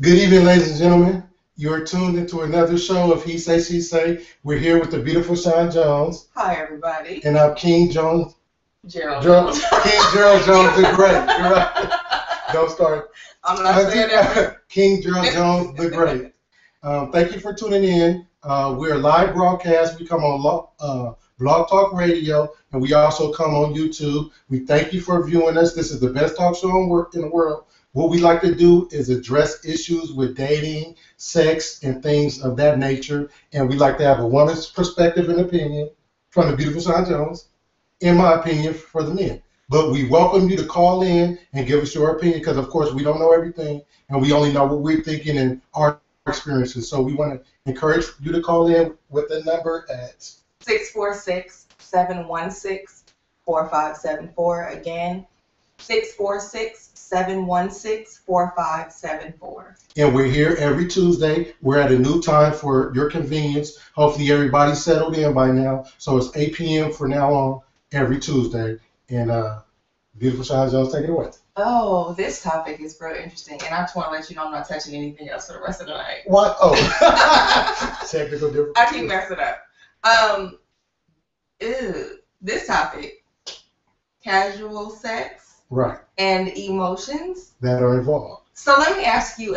Good evening, ladies and gentlemen. You are tuned into another show of He Say, She Say. We're here with the beautiful Shawn Jones. Hi, everybody. And I'm King Jones. Gerald. King Gerald Jones the Great. You're right. Don't start. I'm not saying that. King Gerald Jones the Great. Thank you for tuning in. We're a live broadcast. We come on Blog Talk Radio, and we also come on YouTube. We thank you for viewing us. This is the best talk show in the world. What we like to do is address issues with dating, sex, and things of that nature. And we like to have a woman's perspective and opinion from the beautiful Shawn Jones, in my opinion, for the men. But we welcome you to call in and give us your opinion because, of course, we don't know everything, and we only know what we're thinking and our experiences. So we want to encourage you to call in with the number at 646-716-4574. Again, 646-716-4574. And we're here every Tuesday. We're at a new time for your convenience. Hopefully everybody's settled in by now. So it's 8 p.m. from now on every Tuesday. And beautiful Shawn Jones, take it away. Oh, this topic is real interesting. And I just want to let you know I'm not touching anything else for the rest of the night. What? Oh. Technical difference. I keep messing up. This topic, casual sex. Right. And emotions that are involved. So let me ask you.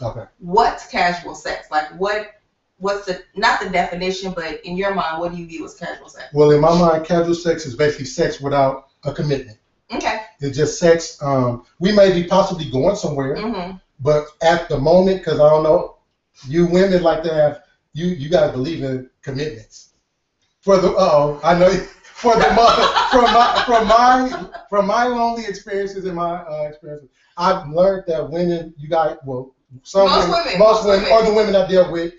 Okay. What's casual sex? Like what's the, not the definition, but in your mind, what do you view as casual sex? Well, in my mind, casual sex is basically sex without a commitment. Okay. It's just sex. We may be possibly going somewhere, but at the moment, because I don't know, you women like to have, you guys believe in commitments. For the I know. From my lonely experiences and my experiences, I've learned that women, most women, or the women I deal with,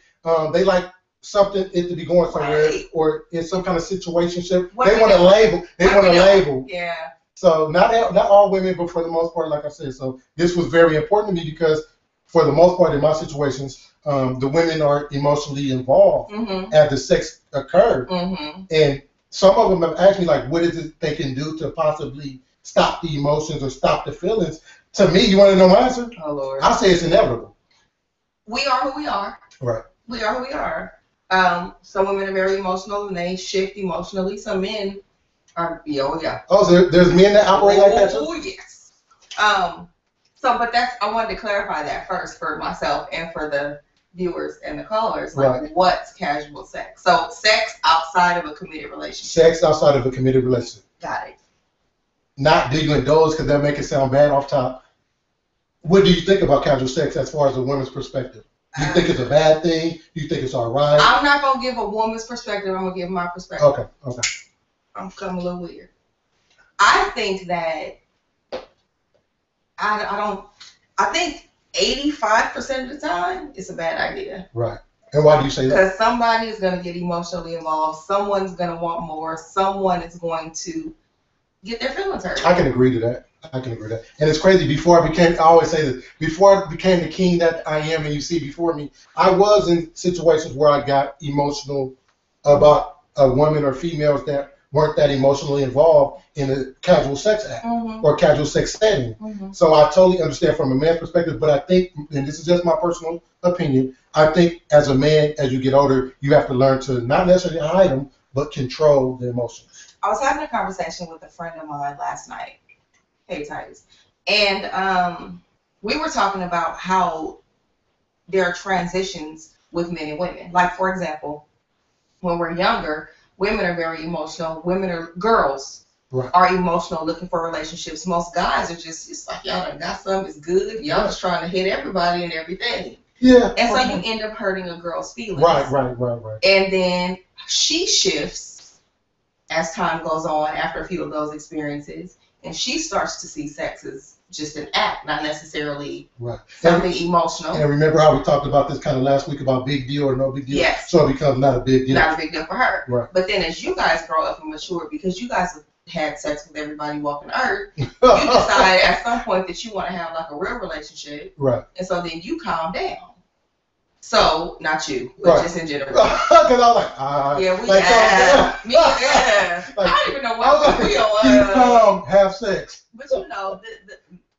they like something it to be going somewhere, right, or in some kind of situationship. They want to label. Label. Yeah. So not all women, but for the most part, like I said. So this was very important to me because for the most part in my situations, the women are emotionally involved as the sex occurred, and some of them have asked me, like, what is it they can do to possibly stop the emotions or stop the feelings? To me, you want to know my answer? Oh, Lord. I say it's inevitable. We are who we are. Right. We are who we are. Some women are very emotional and they shift emotionally. Some men are, yeah. Oh, so there's men that operate like that too? Oh, yes. But I wanted to clarify that first for myself and for the viewers and the callers, like, right, what's casual sex? So sex outside of a committed relationship. Sex outside of a committed relationship. Got it. Not do you indulge because that make it sound bad off top. What do you think about casual sex as far as a woman's perspective? Do you think it's a bad thing? Do you think it's all right? I'm not gonna give a woman's perspective. I'm gonna give my perspective. Okay. I'm becoming a little weird. I think that I think 85% of the time, it's a bad idea. Right. And why do you say that? Because somebody is going to get emotionally involved. Someone's going to want more. Someone is going to get their feelings hurt. I can agree to that. And it's crazy. I always say this, before I became the king that I am and you see before me, I was in situations where I got emotional about a woman or females that weren't that emotionally involved in a casual sex act or casual sex setting. So I totally understand from a man's perspective, but I think, and this is just my personal opinion, I think as a man, as you get older, you have to learn to not necessarily hide them, but control the emotions. I was having a conversation with a friend of mine last night. Hey, Titus. And we were talking about how there are transitions with men and women. Like, for example, when we're younger, women are very emotional. Girls are emotional, looking for relationships. Most guys are just, it's like, y'all done got something, it's good. Y'all just trying to hit everybody and everything. Yeah. And so you end up hurting a girl's feelings. Right. And then she shifts as time goes on after a few of those experiences, and she starts to see sex as just an act, not necessarily something emotional. And remember how we talked about this kind of last week about big deal or no big deal? Yes. So it becomes not a big deal. Not a big deal for her. Right. But then as you guys grow up and mature, because you guys have had sex with everybody walking the earth, you decide at some point that you want to have like a real relationship. Right. And so then you calm down. So, not you, but just in general. Because I was like, me, I don't even know what we have sex. But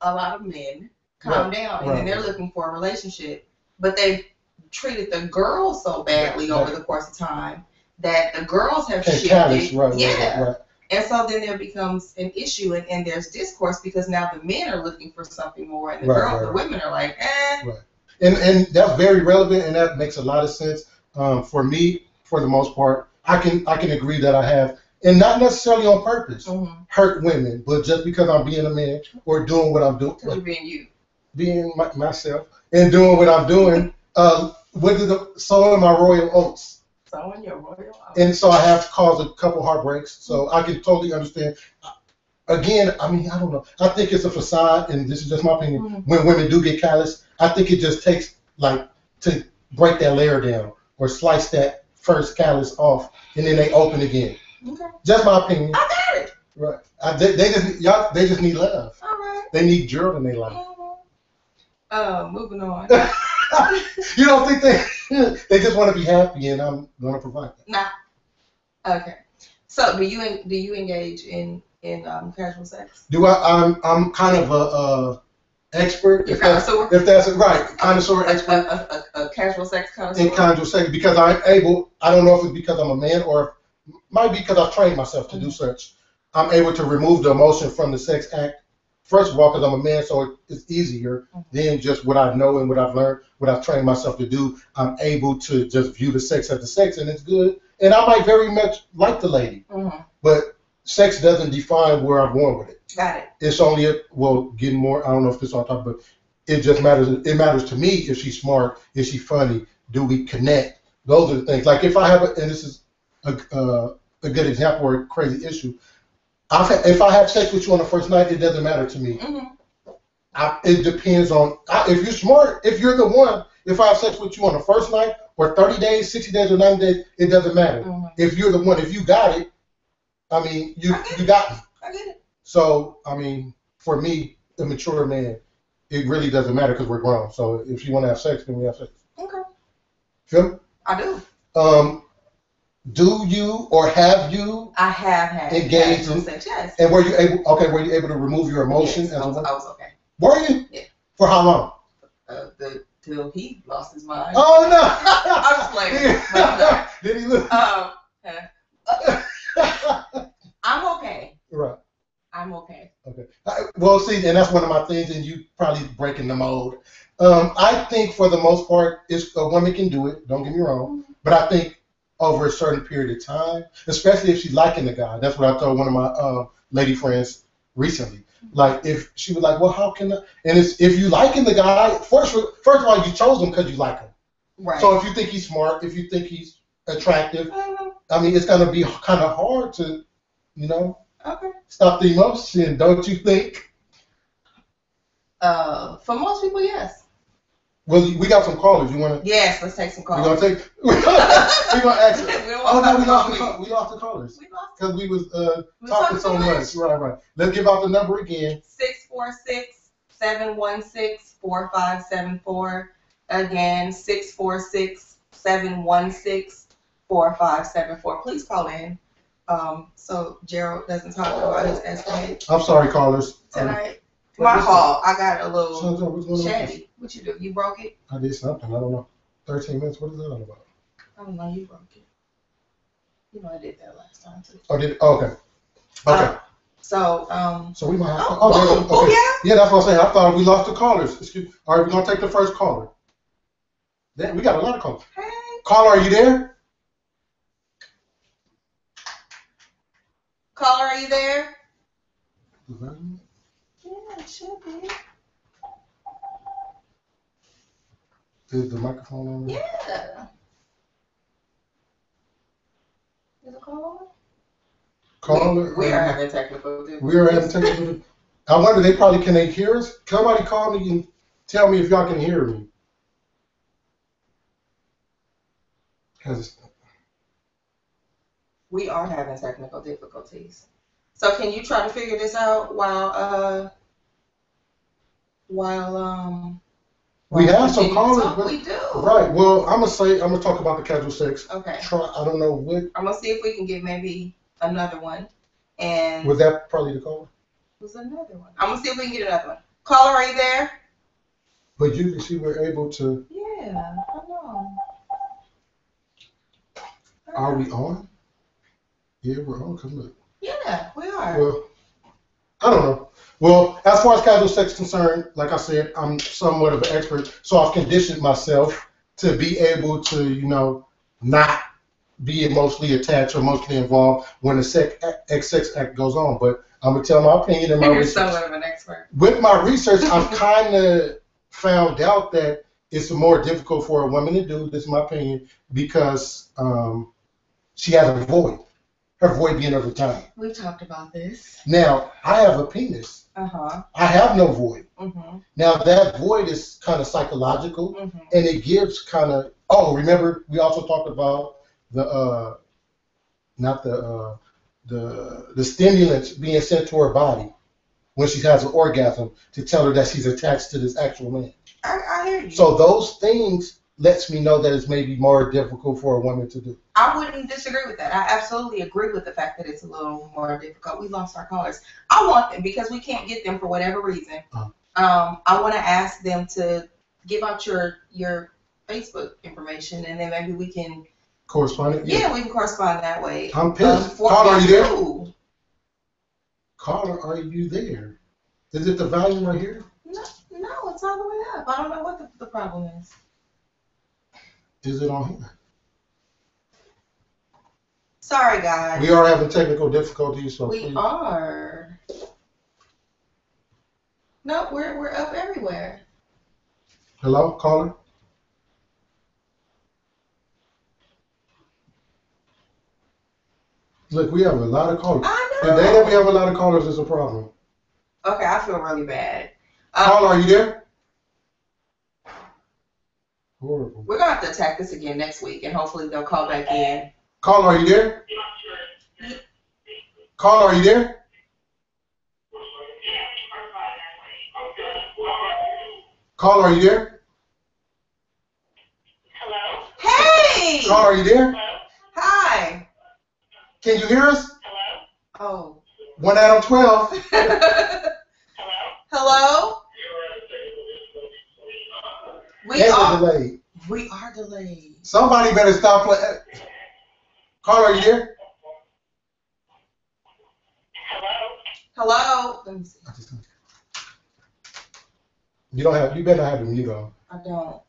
a lot of men calm down, and then they're looking for a relationship, but they treated the girls so badly over the course of time that the girls have shifted. Right. And so then there becomes an issue, and there's discourse because now the men are looking for something more, and the women are like, eh. Right. And that's very relevant, and that makes a lot of sense. For me, for the most part, I can agree that I have, and not necessarily on purpose, hurt women, but just because I'm being a man or doing what I'm doing. Because you're being you. Being myself and doing what I'm doing. Sowing my royal oats. Sowing your royal oats. And so I have caused a couple heartbreaks. So I can totally understand. Again, I mean, I don't know. I think it's a facade, and this is just my opinion. When women do get callous, I think it just takes to break that layer down or slice that first callus off, and then they open again. Okay. Just my opinion. I got it. Right. They just need love. All right. They need Gerald in their life. Moving on. You don't think they just want to be happy, and I'm going to provide that? Nah. Okay. So do you engage in casual sex? I'm kind of a expert. You're connoisseur? If that's right, connoisseur expert. A casual sex connoisseur. In casual sex, because I don't know if it's because I'm a man or it might be because I've trained myself to do such. I'm able to remove the emotion from the sex act. First of all, because I'm a man, so it's easier than just what I know and what I've learned, what I've trained myself to do. I'm able to just view the sex as the sex, and it's good. And I might very much like the lady, but sex doesn't define where I'm going with it. Got it. It's only getting more. I don't know if this is on top, but it just matters. It matters to me if she's smart, is she funny, do we connect? Those are the things. Like if I have and this is a good example or a crazy issue. If I have sex with you on the first night, it doesn't matter to me. It depends on if you're smart. If you're the one, if I have sex with you on the first night or 30 days, 60 days, or 90 days, it doesn't matter. If you're the one, if you got it, I mean, you got me. I get it. So I mean, for me, the mature man, it really doesn't matter because we're grown. So if you want to have sex, then we have sex. Okay. Feel me? I do. Do you or have you? I have had engaged in sex. Yes. And were you able to remove your emotion? Yes, I was okay. Were you? Yeah. For how long? Till he lost his mind. Oh no! I was playing. No. Did he look? I'm okay. Right. I'm okay. Okay. Well, see, and that's one of my things, and you probably breaking the mold. I think for the most part, a woman can do it. Don't get me wrong, but I think over a certain period of time, especially if she's liking the guy. That's what I told one of my lady friends recently. Like if she was like, well, how can I? And it's if you liking the guy, first of all, you chose him because you like him. Right. So if you think he's smart, if you think he's attractive, I mean, it's gonna be kind of hard to, stop the emotion, don't you think? For most people, yes. Well, we got some callers. You want to? Yes, let's take some callers. We're gonna take. We're gonna ask. We lost the callers. Because we was talking so much. Right. Let's give out the number again. 646-716-4574. Again, 646-716-4574. Please call in. So Gerald doesn't talk about his estimate. I'm sorry, callers. Tonight. My fault. I got a little chatty. What you do? You broke it? I did something. I don't know. 13 minutes. What is that all about? I don't know. You broke it. You know I did that last time too. Oh, did it? Oh, okay. Okay. So we might have to. Oh, yeah? Yeah, that's what I'm saying. I thought we lost the callers. Excuse me. All right, we're going to take the first caller. We got a lot of callers. Hey. Caller, are you there? Caller, are you there? Yeah, it should be. Is the microphone on? Yeah. Is it caller? Caller? We are having technical difficulties. We are having technical difficulties. I wonder, can they hear us? Somebody call me and tell me if y'all can hear me. We are having technical difficulties. So can you try to figure this out while we have some callers. We do. Right. Well, I'm gonna talk about the casual sex. Okay. I don't know what. I'm gonna see if we can get maybe another one. And was that probably the caller? Was another one. I'm gonna see if we can get another one. Caller, are you there? But you see, we're able to. Yeah, I know. Are we on? Yeah, we're on. Come look. Yeah, we are. Well, I don't know. Well, as far as casual sex is concerned, like I said, I'm somewhat of an expert, so I've conditioned myself to be able to, not be emotionally attached or emotionally involved when the sex act goes on. But I'm gonna tell my opinion and my You're research. somewhat of an expert. With my research, I've kind of found out that it's more difficult for a woman to do. This is my opinion because she has a void. Her void being her vagina. We've talked about this. Now, I have a penis. Uh-huh. I have no void. Mm-hmm. Now, that void is kind of psychological, Mm-hmm. and it gives kind of, remember, we also talked about the stimulants being sent to her body when she has an orgasm to tell her that she's attached to this actual man. I hear you. So those things lets me know that it's maybe more difficult for a woman to do. I wouldn't disagree with that. I absolutely agree with the fact that it's a little more difficult. We lost our callers. I want them because we can't get them for whatever reason. I want to ask them to give out your Facebook information, and then maybe we can correspond. Yeah, we can correspond that way. I'm pissed. Caller, are you there? Caller, are you there? Is it the volume right here? No, it's all the way up. I don't know what the problem is. Is it on here? Sorry, guys. We are having technical difficulties, so we are. No, we're up everywhere. Hello, caller? Look, we have a lot of callers. I know. The day that we have a lot of callers is a problem. Okay, I feel really bad. Caller, are you there? Horrible. We're going to have to attack this again next week, and hopefully they'll call back in. Caller, are you there? Caller, are you there? Caller, are you there? Hello? Hey! Caller, are you there? Hello? Hi. Can you hear us? Hello? Oh. 1 Adam 12. Hello? Hello? We are delayed. Somebody better stop playing. Caller, are you there? Hello? Let me see. You better not have the mute on. I don't,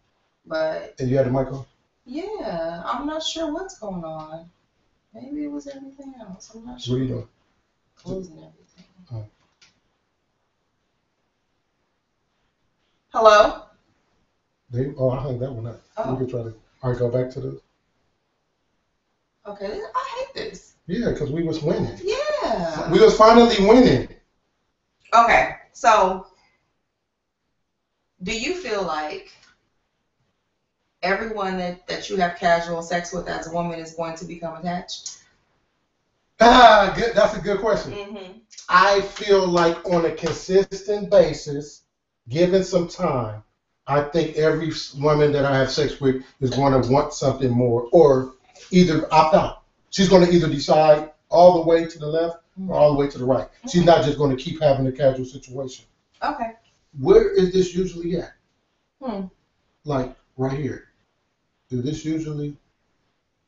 but. And you had the mic on? Yeah, I'm not sure what's going on. Maybe it was everything else. I'm not sure. What are you doing? Closing everything. Oh. Hello? I hung that one up. Oh. We could try to. All right, go back to the. Okay, I hate this. Yeah, because we was winning. Yeah. We was finally winning. Okay, so do you feel like everyone that you have casual sex with as a woman is going to become attached? Good. That's a good question. Mm-hmm. I feel like on a consistent basis, given some time, I think every woman that I have sex with is going to want something more or either opt out. She's going to either decide all the way to the left or all the way to the right. Mm-hmm. She's not just going to keep having a casual situation. Okay. Where is this usually at? Like right here. Is this usually?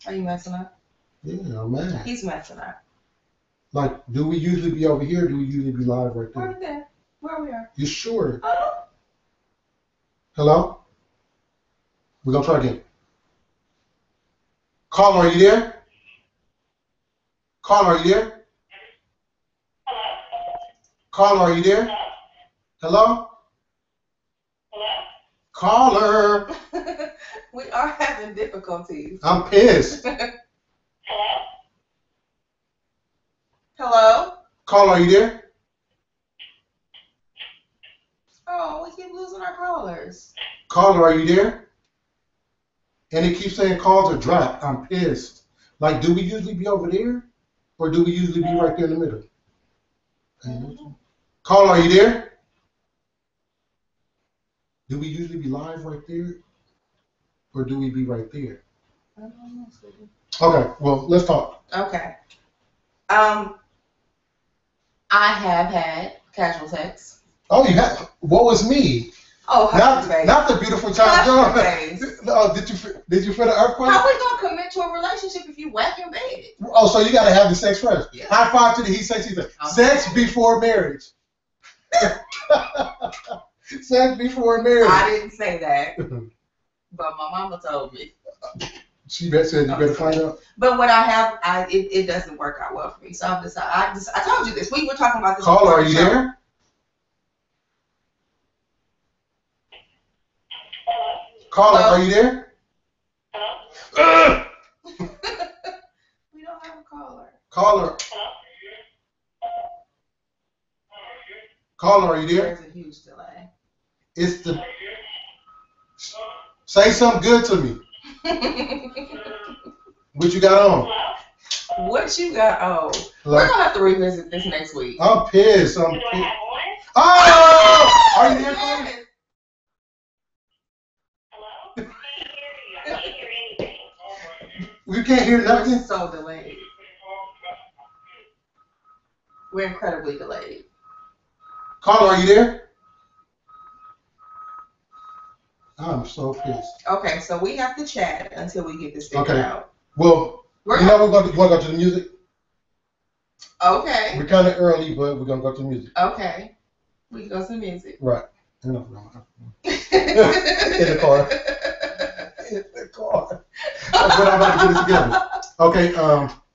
Are you messing up? Yeah, I'm mad. He's messing up. Like, do we usually be over here or do we usually be live right there? Right there. Where we are. You sure? Oh. Hello? We're going to try again. Caller, are you there? Caller, are you there? Caller, are you there? Hello? Caller. We are having difficulties. I'm pissed. Hello? Caller, are you there? Oh, we keep losing our callers. Caller, are you there? And it keeps saying calls are dropped. I'm pissed. Like, do we usually be over there? Or do we usually be right there in the middle? Caller, are you there? Do we usually be live right there? Or do we be right there? I don't know, sweetie. Okay, well, let's talk. Okay. I have had casual sex. Oh, you have? What was me? Oh, not the beautiful Tom Jones. Oh, did you feel the earthquake? How we gonna commit to a relationship if you whack your bed? Oh, so you gotta have the sex first. Yeah. High five to the he said sex before marriage. Sex before marriage. I didn't say that, but my mama told me. She said you better find out. But what I have, it doesn't work out well for me. So I told you this. We were talking about this. Caller, are you there? Caller, are you there? We don't have a caller. Caller. Caller, are you there? There's a huge delay. It's the. Say something good to me. What you got on? What you got on? We're gonna have to revisit this next week. I'm pissed. I'm pissed. Oh! Are you there, Chloe? Hello? I can't hear anything. You can't hear nothing? We're so delayed. We're incredibly delayed. Caller, are you there? I'm so pissed. Okay, so we have to chat until we get this figured out. Well, you want to go to the music? Okay. We're kind of early, but we're going to go to the music. Okay. We can go to the music. Right. In the car. In the car. But I'm about to get it together. Okay,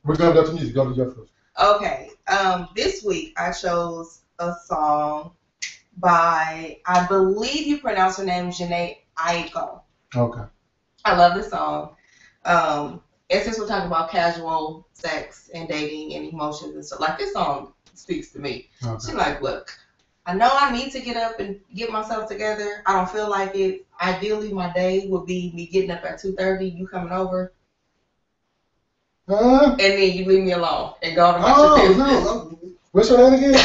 we're going to go to music. Go to your first. Okay. This week I chose a song by, I believe you pronounce her name, Janae Aiko. Okay. I love this song. And since we're talking about casual sex and dating and emotions and stuff, like this song speaks to me. Okay. She's like, look, I know I need to get up and get myself together. I don't feel like it. Ideally, my day would be me getting up at 2:30, you coming over, and then you leave me alone and go on about your business. No. What's her name again?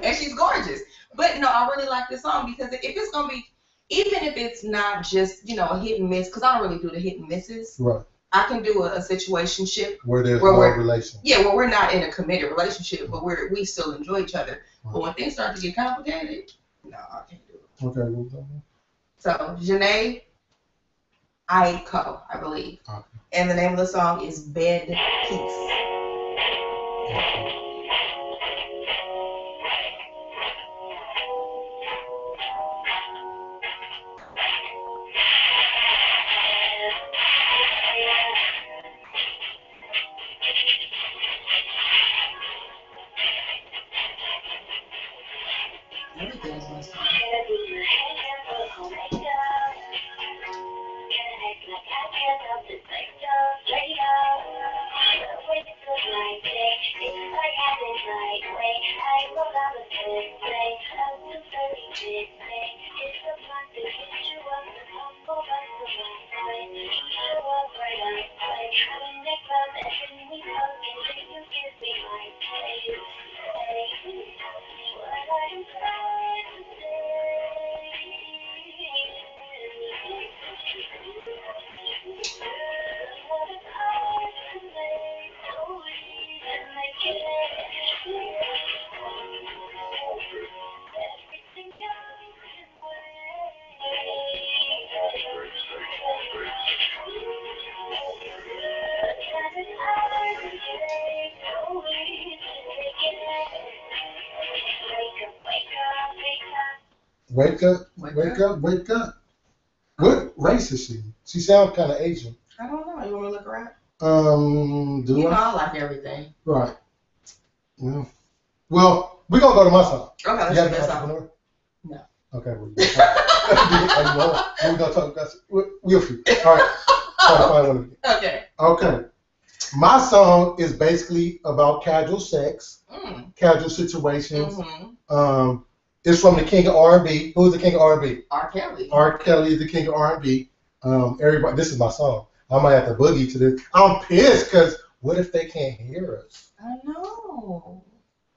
And she's gorgeous. But no, I really like this song because if it's gonna be, even if it's not just a hit and miss, because I don't really do the hit and misses. Right. I can do a situationship where there's no relation. Yeah, where we're not in a committed relationship, but we still enjoy each other. Right. But when things start to get complicated, no, I can't do it. Okay. So Janae Aiko, I believe. Okay. And the name of the song is Bed Peace. Okay. Wake up. What race is she? She sounds kind of Asian. I don't know. You want me to look her up? I like everything. Right. Yeah. Well, we're going to go to my song. Okay, let's do that song. No. Okay. We're going to talk about we'll see. All right. Okay. My song is basically about casual sex, casual situations. Mm-hmm. It's from the king of R&B. Who's the king of R&B? R. Kelly. R. Kelly is the king of R&B. Everybody, this is my song. I might have to boogie to this. I'm pissed because what if they can't hear us? I know.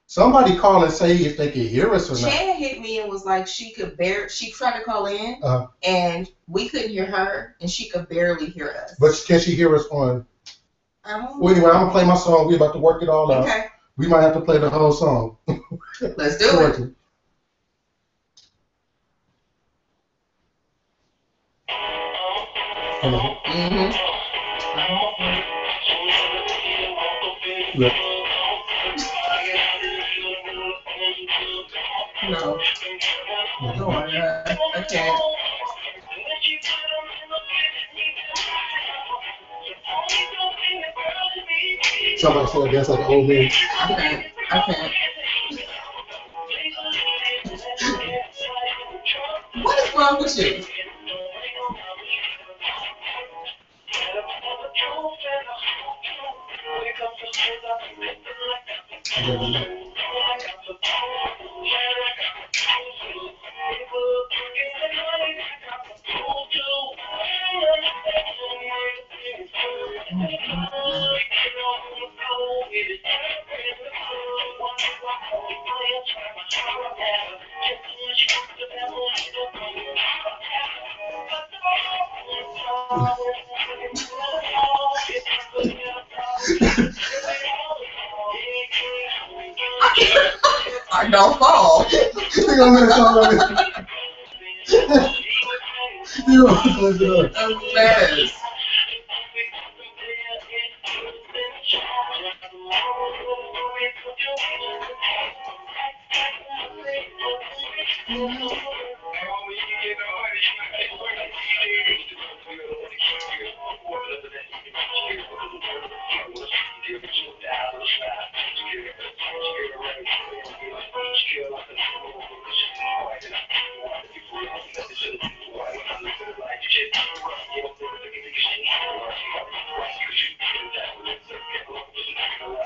Somebody call and say if they can hear us or not. Shan hit me and was like she tried to call in and we couldn't hear her and she could barely hear us. But can she hear us on? I don't know. Well, anyway, I'm going to play my song. We're about to work it all out. Okay. We might have to play the whole song. Let's do it. Mm-hmm. Yeah. No. No, I can't. Somebody said that's like an old man. I can't. What is wrong with you? I don't fall. You gonna let it talk about it? You gonna let it A mess.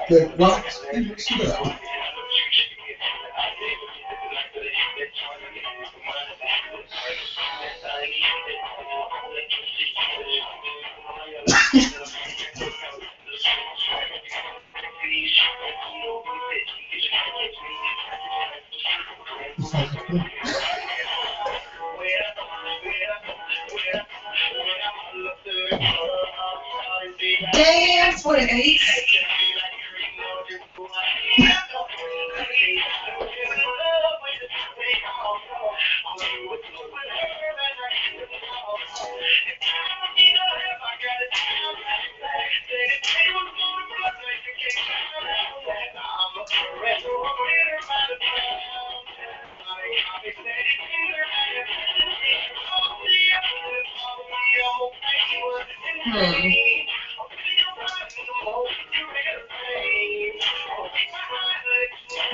Okay, well, sit up. Dance for an ace.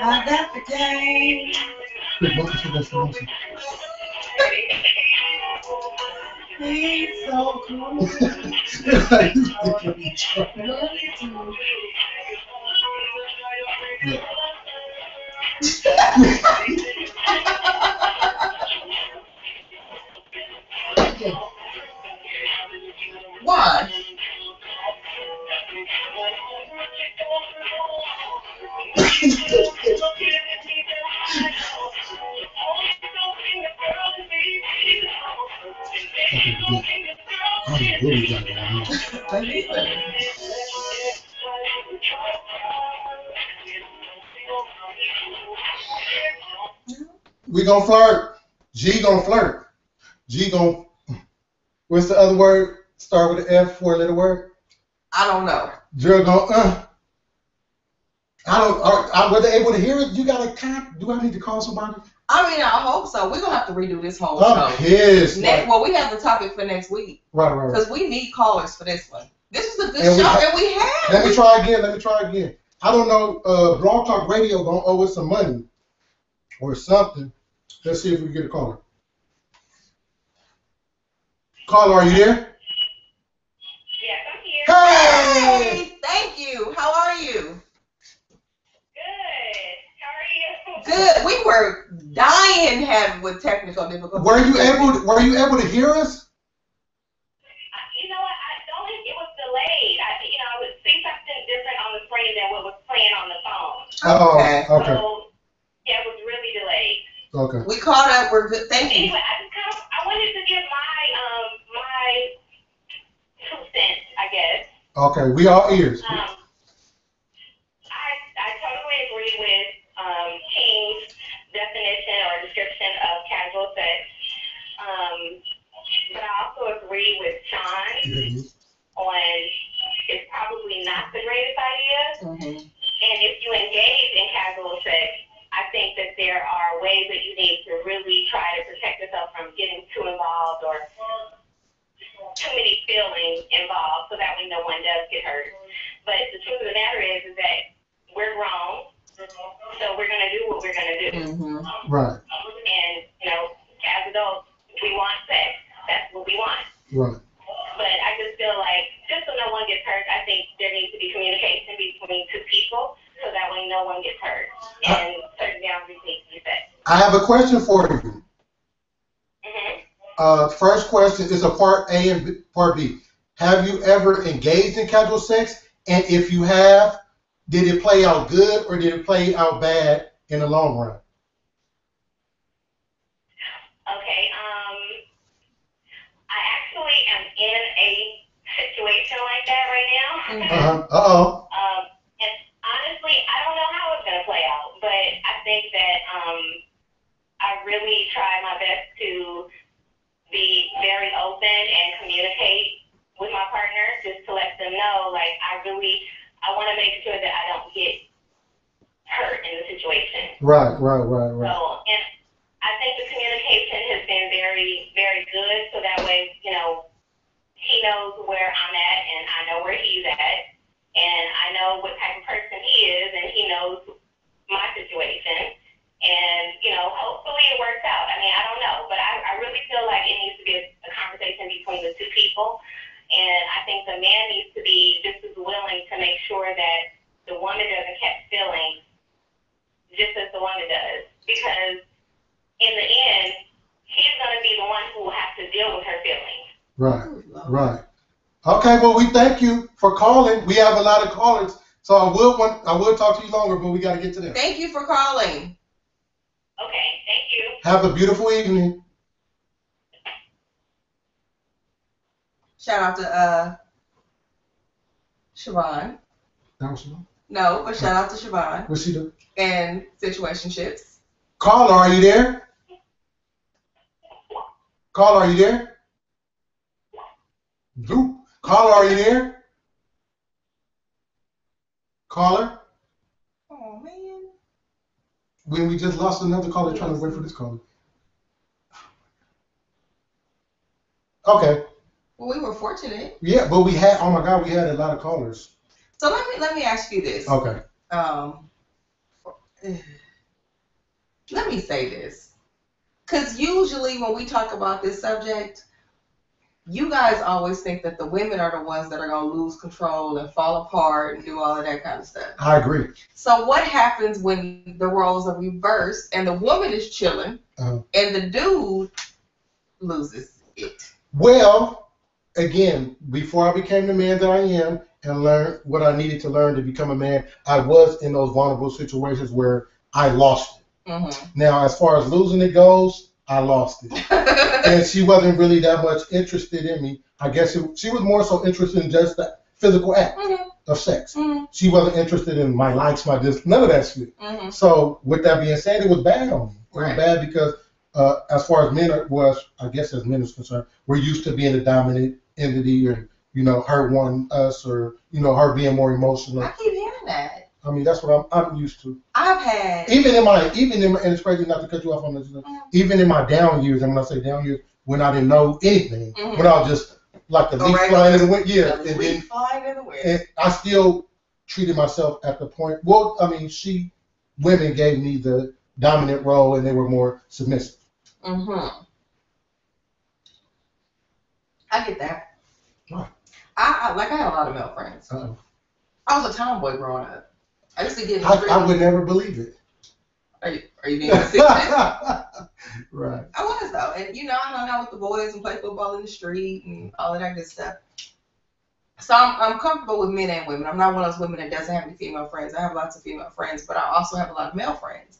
I got the game. He's so cool. Why? We gonna flirt. G gonna flirt. G gonna. What's the other word? Start with an F, 4-letter word. I don't know. Gerald gonna. I don't. Were they able to hear it? You gotta. Do I need to call somebody? I mean, I hope so. We're gonna have to redo this whole I'm show. pissed. Well, we have the topic for next week. Right. Because we need callers for this one. This is a good And show, and we have. Let me try again. I don't know. Blog Talk Radio gonna owe us some money or something. Let's see if we can get a caller. Caller, are you there? Yes, I'm here. Hey, thank you. How are you? Good. How are you? Good. We were dying with technical difficulties. Were you able to hear us? You know what? It was delayed. I would see something different on the screen than what was playing on the phone. Okay. Okay. So, yeah, it was really delayed. Okay. We caught up. We're good. Thank you. Anyway, I wanted to give my 2 cents, I guess. Okay. We all ears. I totally agree with King's definition or description of casual sex. But I also agree with Shawn ways that you need to really try to protect yourself from getting too involved or too many feelings involved, so that way no one does get hurt. But the truth of the matter is that we're grown, so we're gonna do what we're gonna do. Right. And as adults, we want sex. That's what we want. Right. But I just feel like, just so no one gets hurt, I think there needs to be communication between two people, so that way no one gets hurt, and certain boundaries need to be set. I have a question for you. First question is a part A and part B. Have you ever engaged in casual sex? And if you have, did it play out good or did it play out bad in the long run? Okay, I actually am in a situation like that right now. And honestly, I don't know how it's gonna play out, but I think that I really try my best to be very open and communicate with my partner, just to let them know, like, I want to make sure that I don't get hurt in the situation. Right. So, and I think the communication has been very, very good, so that way, he knows where I'm at, and I know where he's at, and I know what type of person he is, and he knows my situation. And, hopefully it works out. I mean, I don't know, but I really feel like it needs to be a conversation between the two people. And I think the man needs to be just as willing to make sure that the woman doesn't catch feelings just as the woman does. Because in the end, he's going to be the one who will have to deal with her feelings. Right. Okay, well, we thank you for calling. We have a lot of callers, so I will talk to you longer, but we got to get to them. Thank you for calling. Okay, thank you. Have a beautiful evening. Shout out to Siobhan. That was Siobhan? No, but shout out to Siobhan. What's she do? And situationships. Caller, are you there? Caller, are you there? Zoop. Caller, are you there? Caller? Oh, man. When we just lost another caller trying to wait for this caller. Okay. Well, we were fortunate. Yeah, but we had a lot of callers. So let me ask you this. Okay. Let me say this. Because usually when we talk about this subject, you guys always think that the women are the ones that are going to lose control and fall apart and do all of that kind of stuff. I agree. So what happens when the roles are reversed and the woman is chilling and the dude loses it? Well, again, before I became the man that I am and learned what I needed to learn to become a man, I was in those vulnerable situations where I lost it. Now, as far as losing it goes, I lost it. And she wasn't really that much interested in me. I guess she was more so interested in just the physical act of sex. She wasn't interested in my likes, my this, none of that shit. So with that being said, it was bad on me. It was bad because as far as men I guess as men is concerned, we're used to being a dominant entity and, her wanting us or, her being more emotional. I keep hearing that. I mean, that's what I'm used to. I've had even in my and it's crazy not to cut you off on this. Even in my down years, and when I say down years, when I didn't know anything, when I was just like the leaf flying in the wind, and I still treated myself at the point. Well, I mean, women gave me the dominant role, and they were more submissive. I get that. Right. I had a lot of male friends. I was a tomboy growing up. I used to get. I would never believe it. Are you being consistent? Right. I was though, and I hung out with the boys and played football in the street and all of that good stuff. So I'm comfortable with men and women. I'm not one of those women that doesn't have any female friends. I have lots of female friends, but I also have a lot of male friends.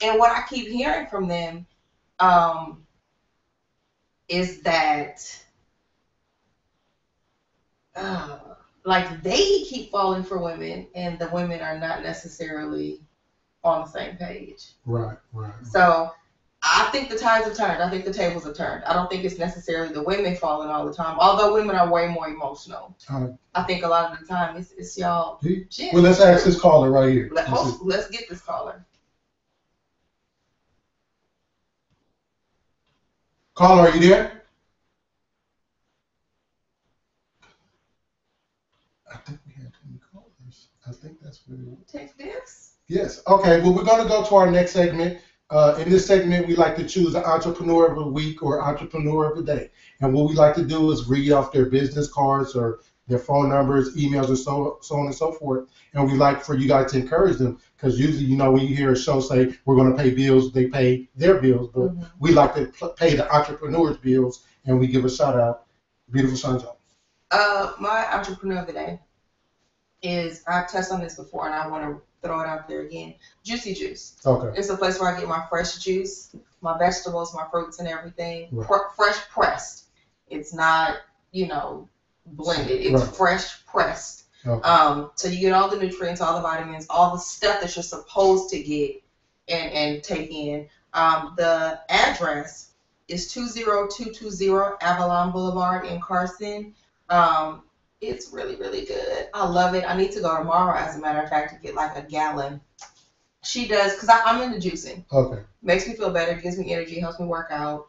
And what I keep hearing from them is that like they keep falling for women and the women are not necessarily on the same page. Right. So I think the tides have turned. I think the tables have turned. I don't think it's necessarily the women falling all the time, although women are way more emotional. I think a lot of the time it's y'all. Well, let's ask this caller right here. Let's get this caller. Caller, are you there? I think we had too many callers. I think that's what it was. Take this. Yes. Okay. Well, we're going to go to our next segment. In this segment, we like to choose an entrepreneur of the week or entrepreneur of the day. And what we like to do is read off their business cards or their phone numbers, emails, and so on and so forth. And we like for you guys to encourage them because usually, you know, when you hear a show say we're going to pay bills, they pay their bills. But we like to pay the entrepreneurs' bills, and we give a shout out. Beautiful Shawn Jones. My entrepreneur of the day is, I've touched on this before and I want to throw it out there again. Juicy Juice. Okay. It's a place where I get my fresh juice, my vegetables, my fruits and everything. Right. Fresh pressed. It's not, you know, blended. It's Right. fresh pressed. Okay. So you get all the nutrients, all the vitamins, all the stuff that you're supposed to get and take in. The address is 20220 Avalon Boulevard in Carson. It's really, really good. I love it. I need to go tomorrow, as a matter of fact, to get like a gallon. She does, because I'm into juicing. Okay. Makes me feel better, gives me energy, helps me work out.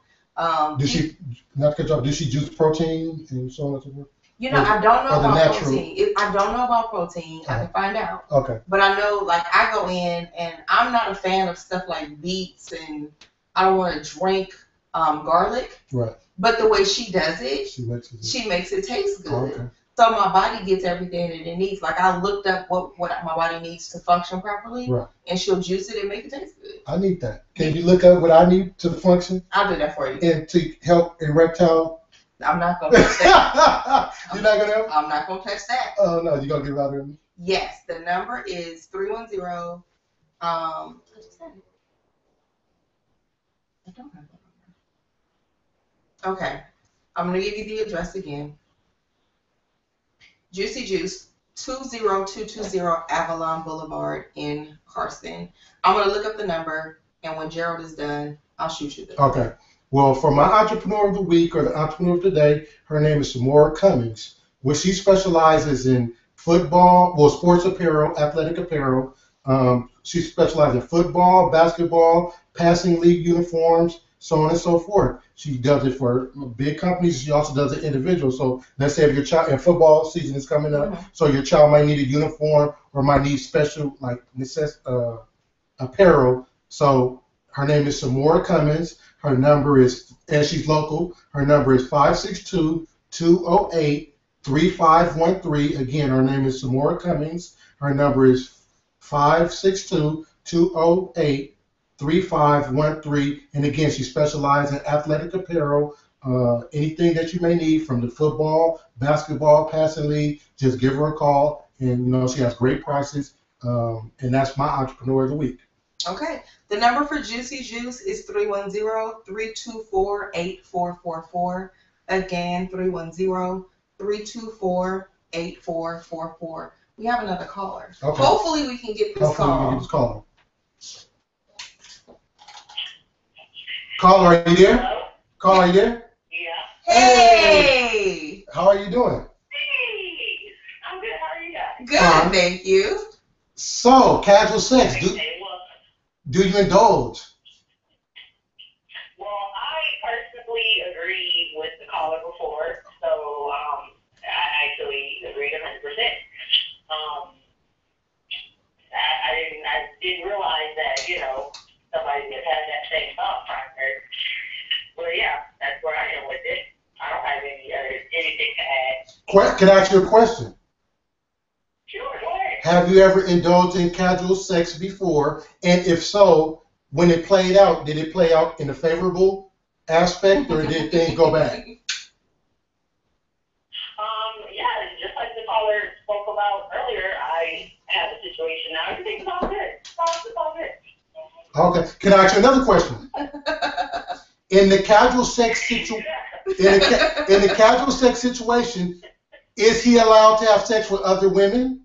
Does she, not to cut you off, does she juice protein and so on and so forth? You know, I don't know about natural protein. I don't know about protein. I can find out. Okay. But I know, like, I go in, and I'm not a fan of stuff like beets, and I don't want to drink garlic. Right. But the way she does it, She makes it taste good. Okay. So my body gets everything that it needs. Like, I looked up what my body needs to function properly, Right. and she'll juice it and make it taste good. I need that. Can you look up what I need to function I'll do that for you. and to help erectile? I'm not going to touch that. You're not going to help? I'm not going to touch that. Oh, no. You're going to get it out of me? Yes. The number is 310. I just said it. I don't have that number. Okay. I'm going to give you the address again. Juicy Juice, 20220 Avalon Boulevard in Carson. I'm going to look up the number, and when Gerald is done, I'll shoot you the number. Okay. Well, for my entrepreneur of the week or the entrepreneur of the day, her name is Samora Cummings. Well, she specializes in football, well, sports apparel, athletic apparel. She specializes in football, basketball, passing league uniforms, so on and so forth. She does it for big companies. She also does it individual. So let's say if your child, and football season is coming up, so your child might need a uniform or might need special like apparel. So her name is Samora Cummings. Her number is, and she's local. Her number is 562-208-3513. Again, her name is Samora Cummings. Her number is 562-208-3513. And again, she specializes in athletic apparel. Anything that you may need from the football, basketball, passing league, just give her a call. And, you know, she has great prices. And that's my entrepreneur of the week. Okay. The number for Juicy Juice is 310-324-8444. Again, 310-324-8444. We have another caller. Okay. Hopefully we can get this call. Caller, are you there? Hello? Caller, are you there? Yeah. Hey! How are you doing? Hey, I'm good. How are you guys? Good, thank you. So, casual sex, Okay, well, do you indulge? well, I personally agree with the caller before, so I actually agreed 100%. I didn't realize that, you know, somebody would have that same thought process. Well, yeah, that's where I am with it. I don't have anything to add. Can I ask you a question? Sure, go ahead. Have you ever indulged in casual sex before? And if so, when it played out, did it play out in a favorable aspect or did things go bad? Yeah, just like the caller spoke about earlier, I have a situation now. Everything's all good. It's all good. Okay. Can I ask you another question? In the casual sex in the casual sex situation, is he allowed to have sex with other women?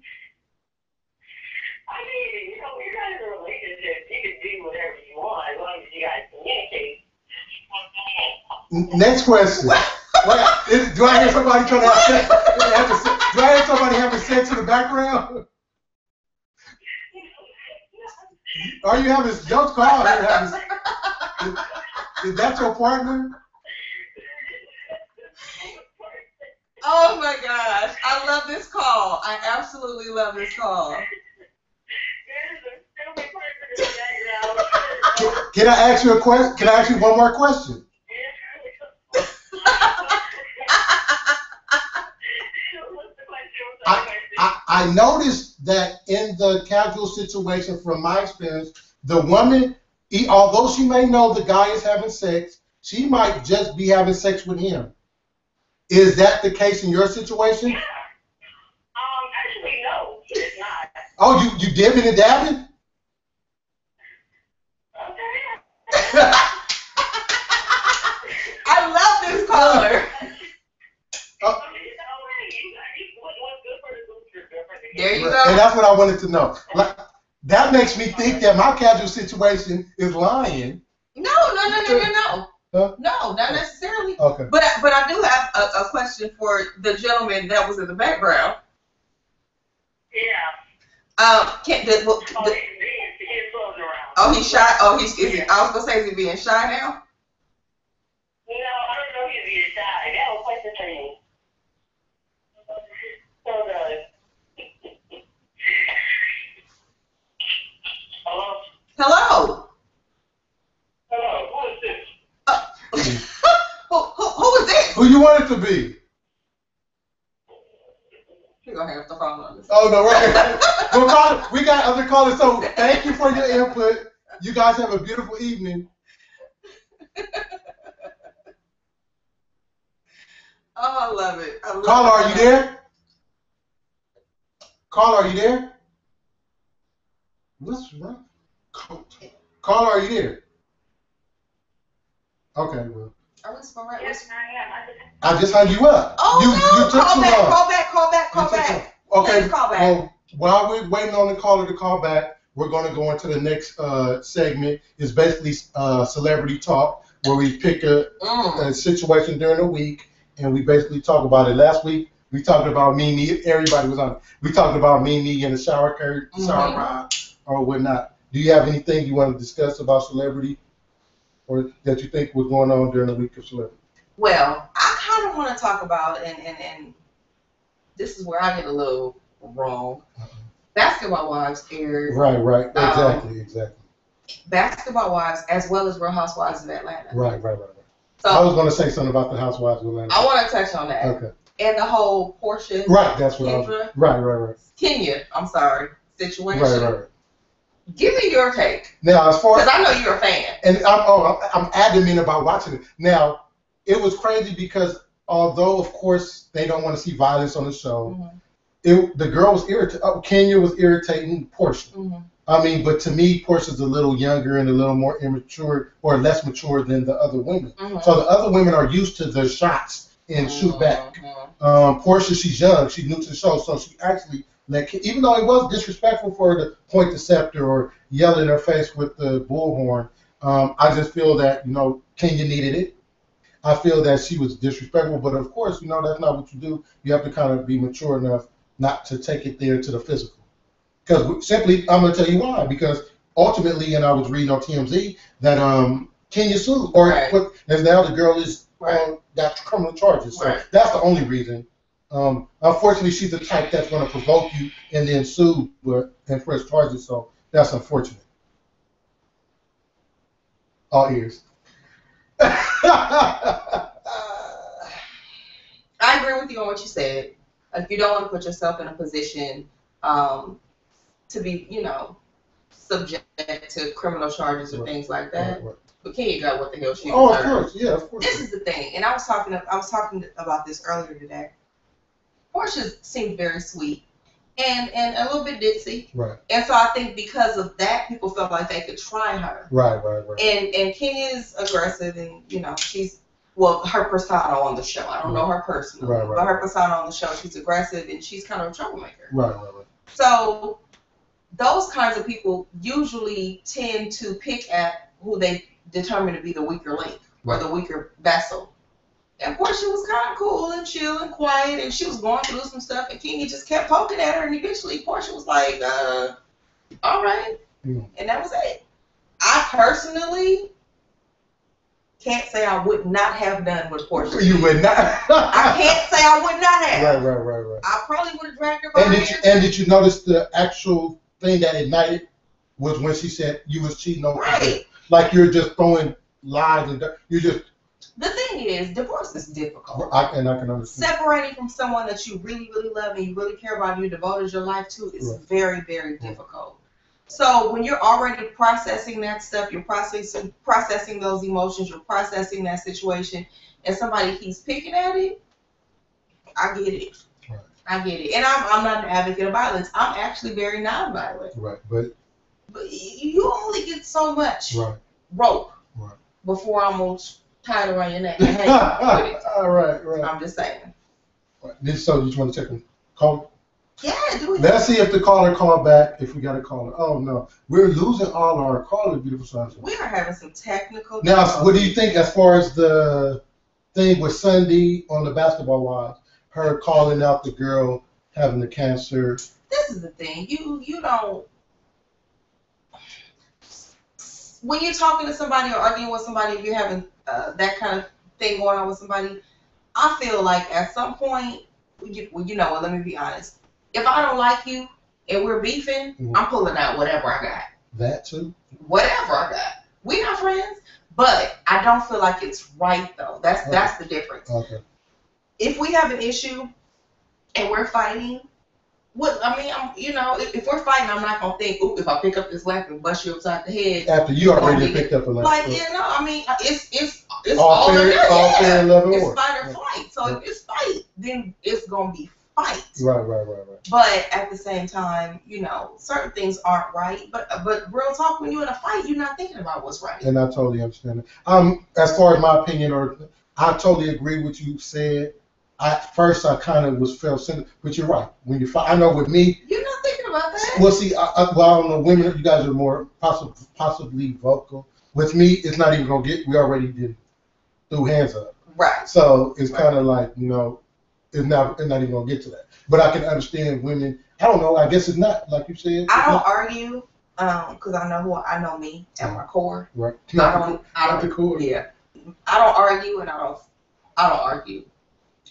I mean, you know, when you're not in a relationship, you can do whatever you want as long as you guys communicate. Next question. Do I hear somebody trying to have sex? Do I hear somebody having sex in the background? Are you having, don't call her having, is that your partner? Oh my gosh. I love this call. I absolutely love this call. Can I ask you a question? Can I ask you one more question? I noticed that in the casual situation, from my experience, the woman, although she may know the guy is having sex, she might just be having sex with him. Is that the case in your situation? Yeah. Actually, no, it's not. Oh, you dipping and dabbing? Okay. I love this caller. There you go. And that's what I wanted to know. Like, that makes me think that my casual situation is lying. No. Huh? No, not necessarily. Okay. But I do have a question for the gentleman that was in the background. Yeah. He's shy. Is he? I was gonna say, is he being shy now? No, I don't know if he's being shy. I got a question for you. So Hello. Hello, who is this? Who is this? Who you want it to be? You're gonna have to follow on this. Oh no, right. We got other callers. So thank you for your input. You guys have a beautiful evening. Oh, I love it. Caller, are you there? Caller, are you there? What's wrong? Caller, are you there? Okay, well. Yes, I am. I just hung you up. Oh, you took call too back, long. call back. Okay, Please call back. well, while we're waiting on the caller to call back, we're going to go into the next segment. It's basically celebrity talk, where we pick a situation during the week, and we basically talk about it. Last week, we talked about Mimi. Everybody was on it. We talked about Mimi and the shower curtain, shower rod, or whatnot. Do you have anything you want to discuss about celebrity, or that you think was going on during the week of celebrity? Well, I kind of want to talk about, and this is where I get a little wrong. Basketball Wives aired. Right. Exactly. Basketball Wives, as well as Real Housewives of Atlanta. Right. So I was going to say something about the Housewives of Atlanta. I want to touch on that. Okay. And the whole Portia. Right, that's what Kendra, Right. Kenya, I'm sorry, situation. Right. Give me your take. Now, as far as because I know you're a fan. And I'm adamant about watching it. Now, it was crazy because although, of course, they don't want to see violence on the show, the girl was irritating. Kenya was irritating Portia. I mean, but to me, Portia's a little younger and a little more immature or less mature than the other women. So the other women are used to the shots and shoot back. Portia, she's young. She's new to the show, so she actually even though it was disrespectful for her to point the scepter or yell in her face with the bullhorn, I just feel that, Kenya needed it. I feel that she was disrespectful, but of course, that's not what you do. You have to kind of be mature enough not to take it there to the physical. Because simply, I'm going to tell you why. Because ultimately, and I was reading on TMZ, that Kenya sued, and now the girl is got criminal charges. So that's the only reason. Unfortunately, she's the type that's going to provoke you and then sue and press charges. So that's unfortunate. All ears. I agree with you on what you said. If you don't want to put yourself in a position to be, subject to criminal charges or things like that. But Kenya got what the hell she deserved. Of course, yeah, of course. This is the thing, and I was talking about this earlier today. Portia seemed very sweet and a little bit ditzy. Right. And so I think because of that, people felt like they could try her. Right. And Kenya's aggressive, and she's her persona on the show. I don't know her personally, but her persona on the show, she's aggressive and she's kind of a troublemaker. Right. So those kinds of people usually tend to pick at who they determine to be the weaker link or the weaker vessel. And Portia was kind of cool and chill and quiet, and she was going through some stuff, and Kenya just kept poking at her, and eventually Portia was like, all right. And that was it. I personally can't say I would not have done what Portia You did. would not. I can't say I would not have. Right. I probably would have dragged her by And her hair. did you notice the actual thing that ignited was when she said you was cheating on her? Right. Like you're just throwing lies and you just. The thing is, divorce is difficult. I can understand. Separating from someone that you really, really love and you really care about and you devoted your life to is very, very difficult. So when you're already processing that stuff, you're processing those emotions, you're processing that situation, and somebody keeps picking at it, I get it. Right. I get it. And I'm not an advocate of violence. I'm actually very non-violent. Right, but you only get so much rope before I'm going to tie it around your neck and hang with it. Right. I'm just saying. So you just want to check and call? Yeah, do it. Let's see if the caller called back, if we got a caller. Oh, no. We're losing all our callers, beautiful sons. We are having some technical Now, what do you think as far as the thing with Sunday on the Basketball Wives, her calling out the girl having the cancer? This is the thing. You don't. When you're talking to somebody or arguing with somebody, if you're having that kind of thing going on with somebody, I feel like at some point, you know what, let me be honest. If I don't like you and we're beefing, I'm pulling out whatever I got. That too? Whatever I got. We're not friends, but I don't feel like it's right, though. That's the difference. Okay. If we have an issue and we're fighting, if we're fighting, I'm not going to think, if I pick up this weapon and bust you upside the head. After you already picked up a weapon. Like, it's all fair and love and war. It's fight or flight. So if it's fight, then it's going to be fight. Right. But at the same time, certain things aren't right. But real talk, when you're in a fight, you're not thinking about what's right. And I totally understand it. As far as my opinion, I totally agree with what you said. At first, I kind of felt cynical, but you're right. When you fight, I know with me. You're not thinking about that. Well, see, I don't know. Women, you guys are more possibly vocal. With me, it's not even gonna get. We already did threw hands up. Right. So it's kind of like it's not even gonna get to that. But I can understand women. I don't know. I guess it's not like you said. I don't argue because I know me at my core. Right. I don't. The core. Yeah. I don't argue and I don't argue.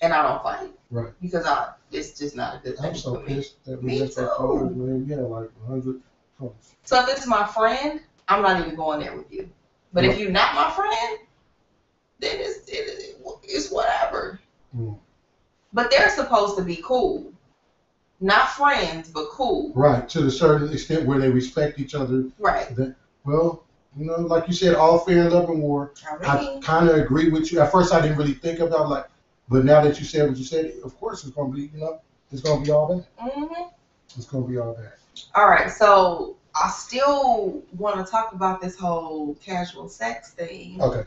And I don't fight. Right. Because it's just not a good thing. I'm so pissed that we Me missed our callers, man. Yeah, like 100 calls. So if it's my friend, I'm not even going there with you. But if you're not my friend, then it's whatever. But they're supposed to be cool. Not friends, but cool. Right, to a certain extent where they respect each other. Right. Like you said, all fair and love and war. I kind of agree with you. At first, I didn't really think about it, but now that you said what you said, of course it's going to be, it's going to be all that. Mm-hmm. It's going to be all that. All right, so I still want to talk about this whole casual sex thing. Okay.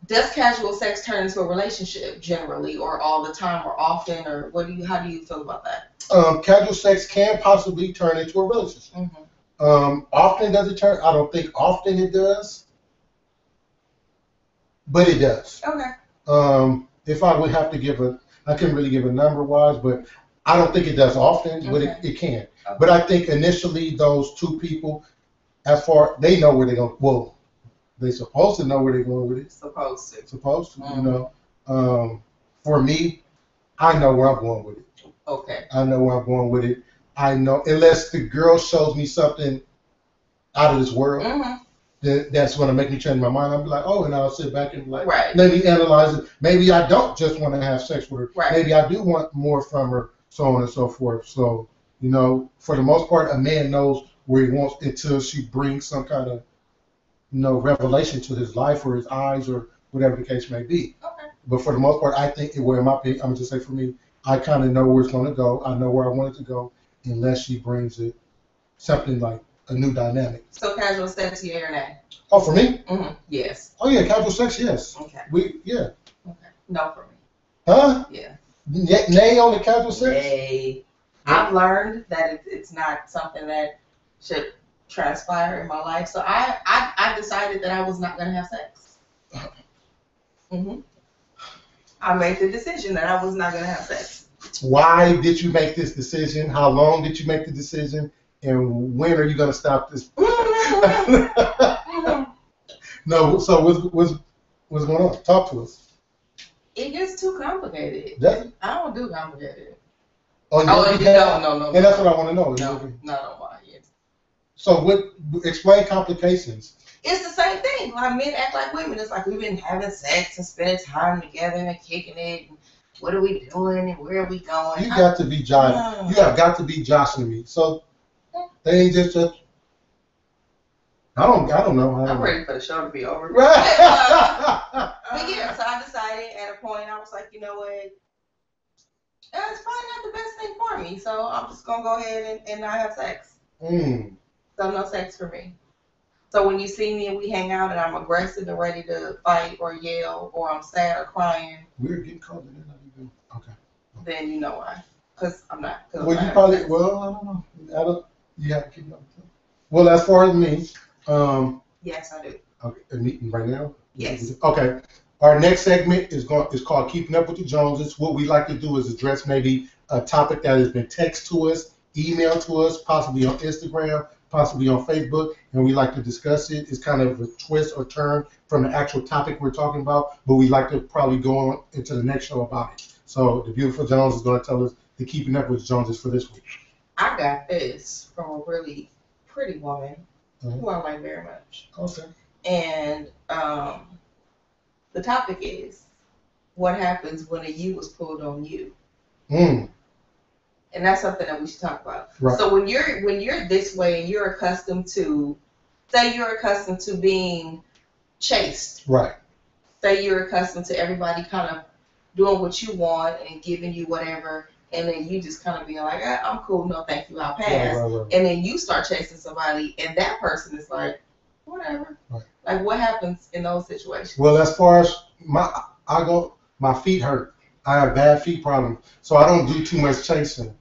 Does casual sex turn into a relationship generally, or all the time, or often, or how do you feel about that? Casual sex can possibly turn into a relationship. Mm-hmm. Often does it turn? I don't think often it does, but it does. Okay. If I would have to I couldn't really give a number wise, but I don't think it does often, but it can. Okay. But I think initially those two people, they know where they're going. Well, they're supposed to know where they're going with it. Supposed to, mm-hmm. For me, I know where I'm going with it. Okay. I know where I'm going with it. I know, unless the girl shows me something out of this world, mm-hmm. that's going to make me change my mind. I'll be like, and I'll sit back and let me analyze it. Maybe I don't just want to have sex with her. Right. Maybe I do want more from her, so on and so forth. So, for the most part, a man knows where he wants until she brings some kind of revelation to his life or his eyes or whatever the case may be. Okay. But for the most part, I think, in my opinion, I'm going to just say for me, I kind of know where it's going to go. I know where I want it to go, unless she brings it something like a new dynamic. So casual sex, yeah or nay? Oh, for me? Mm-hmm. Yes. Oh yeah, casual sex, yes. Okay. Okay. No for me. Huh? Yeah. Nay on the casual sex? Nay. I've learned that it's not something that should transpire in my life. So I decided that I was not going to have sex. Mm-hmm. I made the decision that I was not going to have sex. Why did you make this decision? How long did you make the decision? And when are you going to stop this? I No, so what's going on? Talk to us. It gets too complicated. Does it? I don't do complicated. Oh, No. And that's what I want to know. No, not on my end. So explain complications. It's the same thing. Like men act like women. It's like we've been having sex and spending time together and kicking it. And what are we doing and where are we going? You got to be jostling. You have got to be jostling me. So they ain't just. I don't know. I'm ready for the show to be over. Right. But yeah, so I decided at a point, I was like, you know what? It's probably not the best thing for me. So I'm just going to go ahead and not have sex. So no sex for me. So when you see me and we hang out and I'm aggressive and ready to fight or yell or I'm sad or crying. We're getting caught in it. Okay. Then you know why. Because I'm not. Well, you probably, I don't know. You have to keep up. Well, as far as me. Yes, I do. Okay, a meeting right now? Yes. Okay. Our next segment is called Keeping Up with the Joneses. What we like to do is address maybe a topic that has been texted to us, emailed to us, possibly on Instagram, possibly on Facebook, and we like to discuss it. It's kind of a twist or turn from the actual topic we're talking about, but we like to probably go on into the next show about it. So the beautiful Jones is going to tell us the Keeping Up with the Joneses for this week. I got this from a really pretty woman who I like very much. Okay. And the topic is, what happens when a U is pulled on you? And that's something that we should talk about. Right. So when you're this way and you're accustomed to, say you're accustomed to being chased. Right. Say you're accustomed to everybody kind of doing what you want and giving you whatever, and then you just kind of being like, I'm cool, no thank you, I'll pass. Right. And then you start chasing somebody and that person is like, whatever. Right. Like what happens in those situations? Well, as far as my feet hurt. I have bad feet problems, so I don't do too much chasing.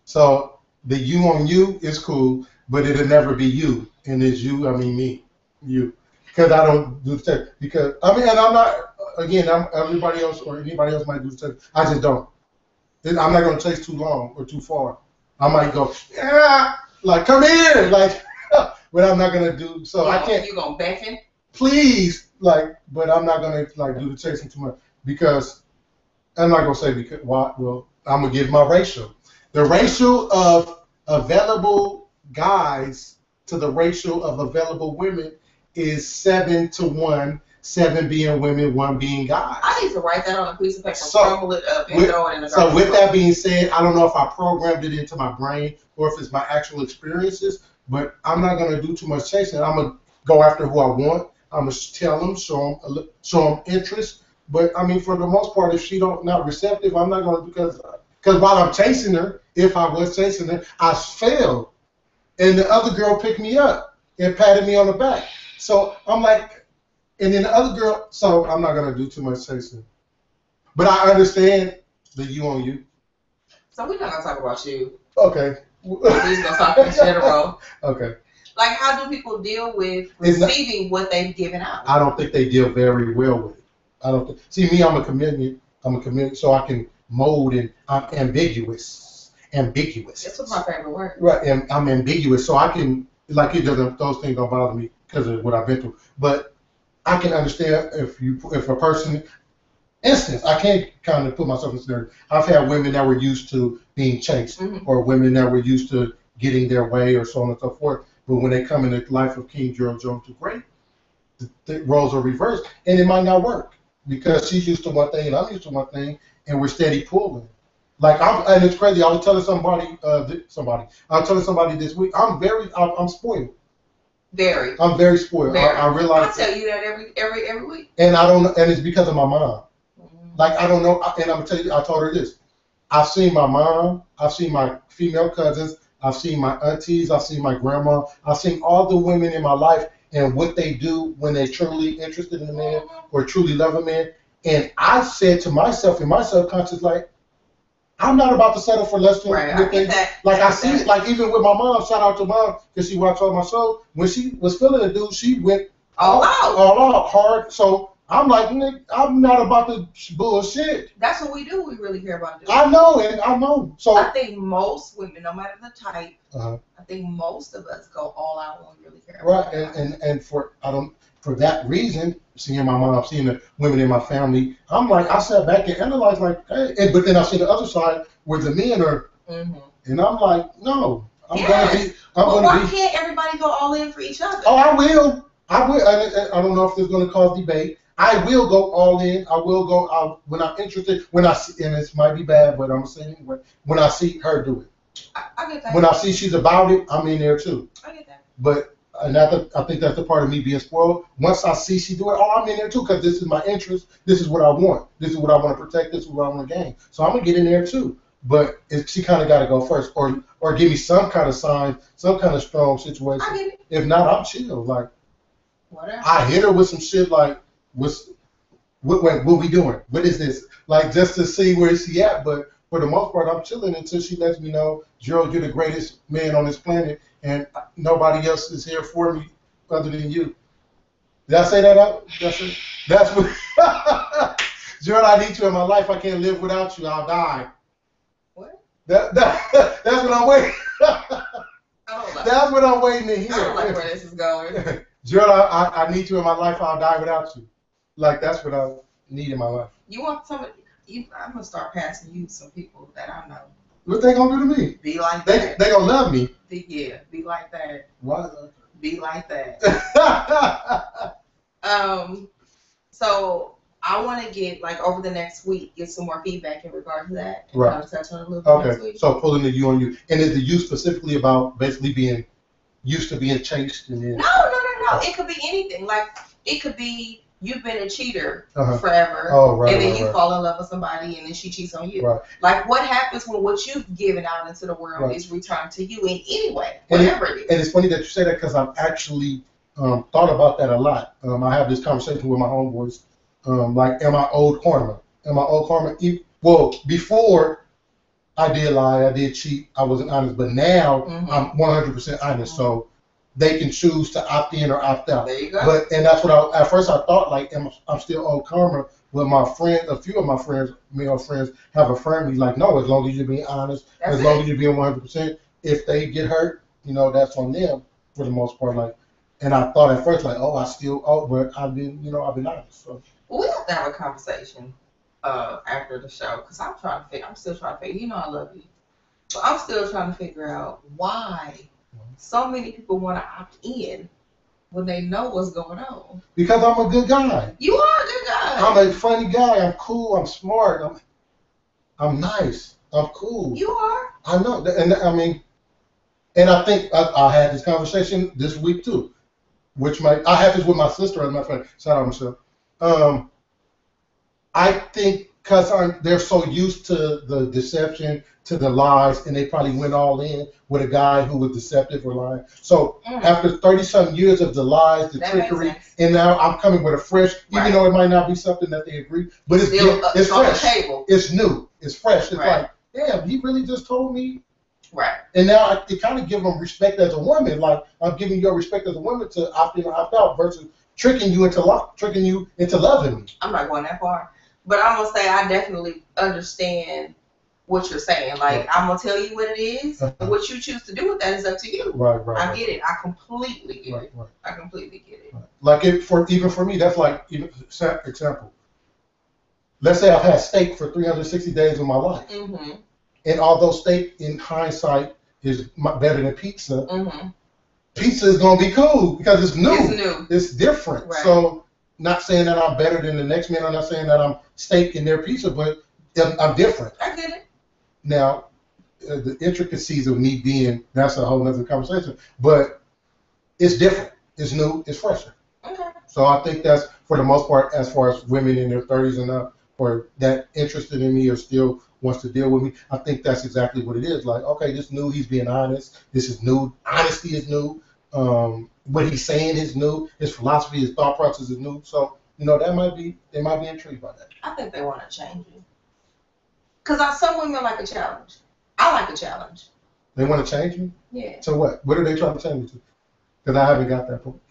So the you on you is cool, but it'll never be you. And it's you, I mean me, you. Because I don't do the chase. Because, and I'm not, again, everybody else or anybody else might do the chase. I just don't. I'm not going to chase too long or too far. I might go, like, come here, like, but I'm not going to do, so I can't. You going to beckon? Please, like, but I'm not going to, like, do the chasing too much. Because, I'm not going to say because, well, I'm going to give my ratio. The ratio of available guys to the ratio of available women is 7-to-1, 7 being women, 1 being guys. I need to write that on a piece of paper, crumble it up, and throw it in the garbage. So with that being said, I don't know if I programmed it into my brain or if it's my actual experiences, but I'm not going to do too much chasing. I'm going to go after who I want. I'm going to tell them, show them interest. But, I mean, for the most part, if she not receptive, I'm not going to, because while I'm chasing her, if I was chasing her, I failed. And the other girl picked me up and patted me on the back. So I'm like, and then the other girl, so I'm not going to do too much chasing. But I understand the you on you. So we're not going to talk about you. Okay. We're just going to talk in general. Okay. Like, how do people deal with receiving what they've given out? I don't think they deal very well with it. I don't think. See, me, I'm a chameleon, so I can mold, and I'm ambiguous. That's my favorite word. Right, and I'm ambiguous, so I can, like, those things don't bother me because of what I've been through. But I can understand if a person, instance, I can't kind of put myself in scenario. I've had women that were used to being chased, or women that were used to getting their way, or so on and so forth. But when they come in the life of King Gerald Jones the Great, the roles are reversed, and it might not work because she's used to one thing and I'm used to one thing, and we're steady pulling. Like and it's crazy. I was telling somebody this week. I'm spoiled. Very. I'm very spoiled. I realize. I tell you that every week. And I don't know, and it's because of my mom. Like I don't know, and I'm gonna tell you. I told her this. I've seen my mom. I've seen my female cousins. I've seen my aunties. I've seen my grandma. I've seen all the women in my life and what they do when they're truly interested in a man or truly love a man. And I said to myself in my subconscious, like, I'm not about to settle for less than things. Like I see, like even with my mom, shout out to mom because she watched all my shows. When she was feeling a dude, she went all out hard. So I'm like, Nick, I'm not about the bullshit. That's what we do. We really care about doing. I know. So I think most women, no matter the type, uh-huh. I think most of us go all out when we really care Right, about it. and for that reason, seeing my mom, seeing the women in my family, I'm like, I sat back and analyzed like, hey, but then I see the other side where the men are, and I'm like, no, I'm why can't everybody go all in for each other? Oh, I will. I don't know if this is going to cause debate. I will go all in. I will go out when I'm interested. When I see, and this might be bad, but I'm gonna say it anyway. When I see her do it, I get that. When I see she's about it, I'm in there too. I get that. But I think that's the part of me being spoiled. Once I see she do it, I'm in there too because this is my interest. This is what I want. This is what I want to protect. This is what I want to gain. So I'm gonna get in there too. But she kind of got to go first, or give me some kind of sign, some kind of strong situation. I get it. If not, I'm chill. Like whatever. I hit her with some shit like, what we doing? What is this? Like just to see where she at. But for the most part, I'm chilling until she lets me know, Gerald, you're the greatest man on this planet, and nobody else is here for me other than you. Did I say that out? That's what. Gerald, I need you in my life. I can't live without you. I'll die. What? That's what I'm waiting. That's what I'm waiting to hear. I don't like where this is going. Gerald, I need you in my life. I'll die without you. Like that's what I need in my life. You want somebody? I'm gonna start passing you some people that I know. What they gonna do to me? Be like that. They gonna love me. Be like that. What? Be like that. So I want to get like over the next week, get some more feedback in regard to that. Right. I'll touch on it a little bit next week. So pulling the you on you, and is the you specifically about basically being used to being chased and then? No. It could be anything. Like it could be you've been a cheater forever, and then you fall in love with somebody, and then she cheats on you. Right. Like what happens when what you've given out into the world is returned to you in any way, whatever it is. And it's funny that you say that because I've actually thought about that a lot. I have this conversation with my homeboys. Like, am I owed karma? Well, before I did lie, I did cheat, I wasn't honest, but now I'm 100% honest. So they can choose to opt in or opt out. There you go. And that's what at first I thought, like, I'm still owed karma. But a few of my friends, male friends, have affirmed me, like, no, as long as you're being honest, as long as you're being 100%, if they get hurt, that's on them for the most part. Like, and I thought at first, like, oh, I still owe, but I've been honest. So. Well, we have to have a conversation after the show because I'm still trying to figure. I love you, but I'm still trying to figure out why so many people want to opt in when they know what's going on. Because I'm a good guy. You are a good guy. I'm a funny guy. I'm cool. I'm smart. I'm nice. I'm cool. You are. I know, and I think I had this conversation this week too, I had this with my sister and my friend. Shout out Michelle. I think because they're so used to the deception, to the lies, and they probably went all in with a guy who was deceptive or lying. So after 30-some years of the lies, the trickery, and now I'm coming with a fresh, even though it might not be something that they agree, but it's fresh. It's new. It's fresh. It's like, damn, he really just told me. Right. And now it kind of gives them respect as a woman. Like, I'm giving you respect as a woman to opt in or opt out versus tricking you into loving me. I'm not going that far. But I'm going to say I definitely understand what you're saying. Like, I'm going to tell you what it is. And what you choose to do with that is up to you. Right. I get it. I completely get it. I completely get it. Right. Like, even for me, that's like, example. Let's say I've had steak for 360 days of my life. Mm-hmm. And although steak, in hindsight, is better than pizza, pizza is going to be cool because it's new. It's new. It's different. Right. So, not saying that I'm better than the next man. I'm not saying that I'm steak in their pizza, but I'm different. I get it. Now, the intricacies of me that's a whole other conversation. But it's different. It's new. It's fresher. Okay. So I think that's, for the most part, as far as women in their 30s and up, or that interested in me or still wants to deal with me, I think that's exactly what it is. Like, okay, this new, he's being honest. This is new. Honesty is new. What he's saying is new. His philosophy, his thought process is new. So, they might be intrigued by that. I think they want to change you. Because some women like a challenge. I like a challenge. They want to change me? Yeah. So what? What are they trying to change me to? Because I haven't got that point.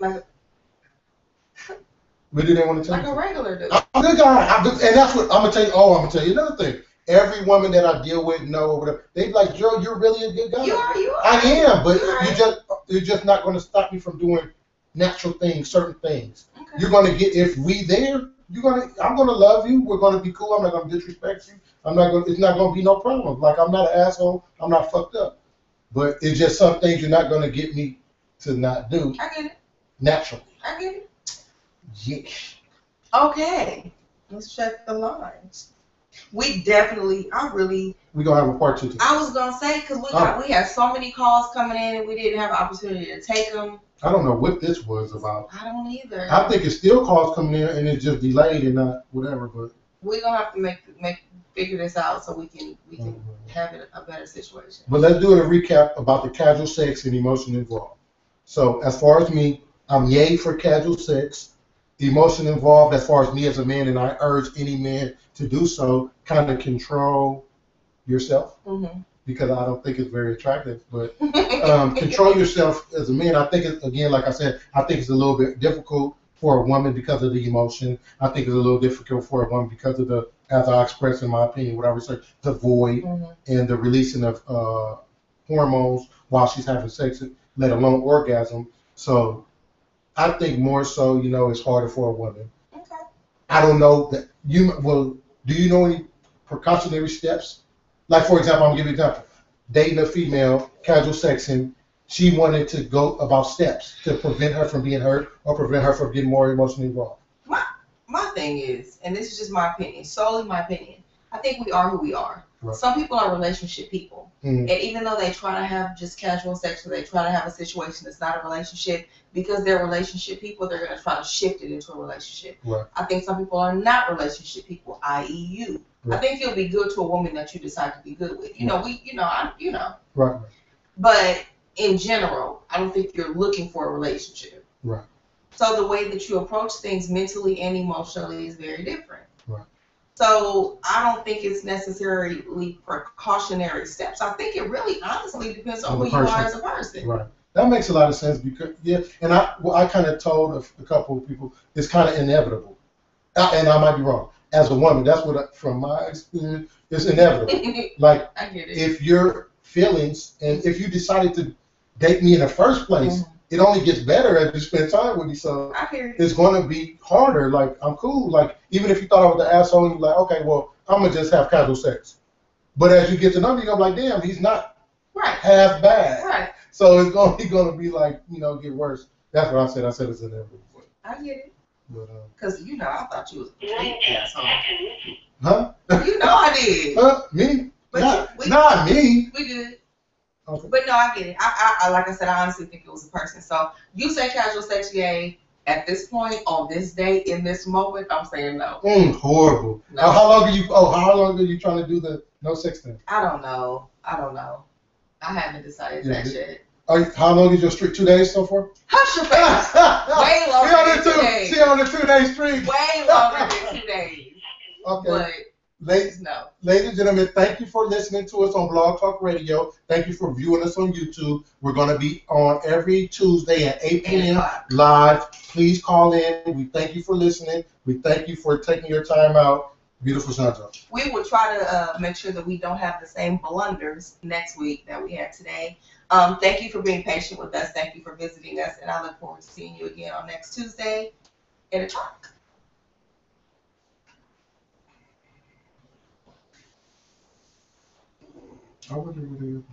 What do they want to like change? a regular dude. I'm a good guy. And that's what I'm gonna tell you. Oh, I'm gonna tell you another thing. Every woman that I deal with, know or whatever, they be like, Gerald, you're really a good guy. You are. I am, but You you're just not gonna stop me from doing natural things, certain things. Okay. You're gonna get if we there. I'm gonna love you. We're gonna be cool. I'm not gonna disrespect you. It's not gonna be no problem. Like I'm not an asshole. I'm not fucked up. But it's just some things you're not gonna get me to not do I get it. naturally. I get it. Yeah. Okay. Let's check the lines. We definitely. We're gonna have a part 2 today. I was gonna say because we had so many calls coming in and we didn't have an opportunity to take them. I don't know what this was about. I don't either. I think it's still calls coming in and it's just delayed and not whatever. But we're gonna have to figure this out so we can have it a better situation. But let's do a recap about the casual sex and emotion involved. So as far as me, I'm yay for casual sex. Emotion involved as far as me as a man, and I urge any man to do so. Kind of control yourself because I don't think it's very attractive. But control yourself as a man. I think it's, again, like I said, I think it's a little bit difficult for a woman because of the emotion. I think it's a little difficult for a woman because of the, as I expressed in my opinion, what I researched, the void and the releasing of hormones while she's having sex, let alone orgasm. So I think more so, it's harder for a woman. Okay. I don't know that do you know any precautionary steps? Like, for example, I'm going to give you an example. Dating a female, casual sexing, she wanted to go about steps to prevent her from being hurt or prevent her from getting more emotionally involved. My thing is, and this is just my opinion, solely my opinion, I think we are who we are. Right. Some people are relationship people. And even though they try to have just casual sex or they try to have a situation that's not a relationship, because they're relationship people, they're going to try to shift it into a relationship. Right. I think some people are not relationship people, i.e. you. Right. I think you'll be good to a woman that you decide to be good with. Right. But in general, I don't think you're looking for a relationship. Right. So the way that you approach things mentally and emotionally is very different. Right. So I don't think it's necessarily precautionary steps. I think it really honestly depends on who you are as a person. Right. That makes a lot of sense because and I kind of told a couple of people it's kind of inevitable, and I might be wrong. As a woman, that's what from my experience, it's inevitable. Like I get it. If your feelings and if you decided to date me in the first place, it only gets better as you spend time with me. So it's going to be harder. Like I'm cool. Like even if you thought I was the asshole, and you're like, okay, well I'm gonna just have casual sex. But as you get to know me, I'm like, damn, he's not half bad. Right. So it's going to be like, get worse. That's what I said. I said it's inevitable. I get it. Because, I thought you was a complete asshole. Huh? I did. Huh? Me? But not me. We did. Okay. But no, I get it. I like I said, I honestly think it was a person. So you say casual sex, yay. At this point, on this day, in this moment, I'm saying no. Horrible. No. How long are you trying to do the no sex thing? I don't know. I haven't decided that yet. How long is your streak? 2 days so far? Hush your face. Way longer than 2 days. She on the 2 day streak. Way longer than 2 days. Okay. But ladies and gentlemen, thank you for listening to us on Blog Talk Radio. Thank you for viewing us on YouTube. We're going to be on every Tuesday at 8 p.m. live. Please call in. We thank you for listening. We thank you for taking your time out. Beautiful Sandra. We will try to make sure that we don't have the same blunders next week that we had today. Thank you for being patient with us. Thank you for visiting us. And I look forward to seeing you again on next Tuesday in a truck. I wonder where they are.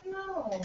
No.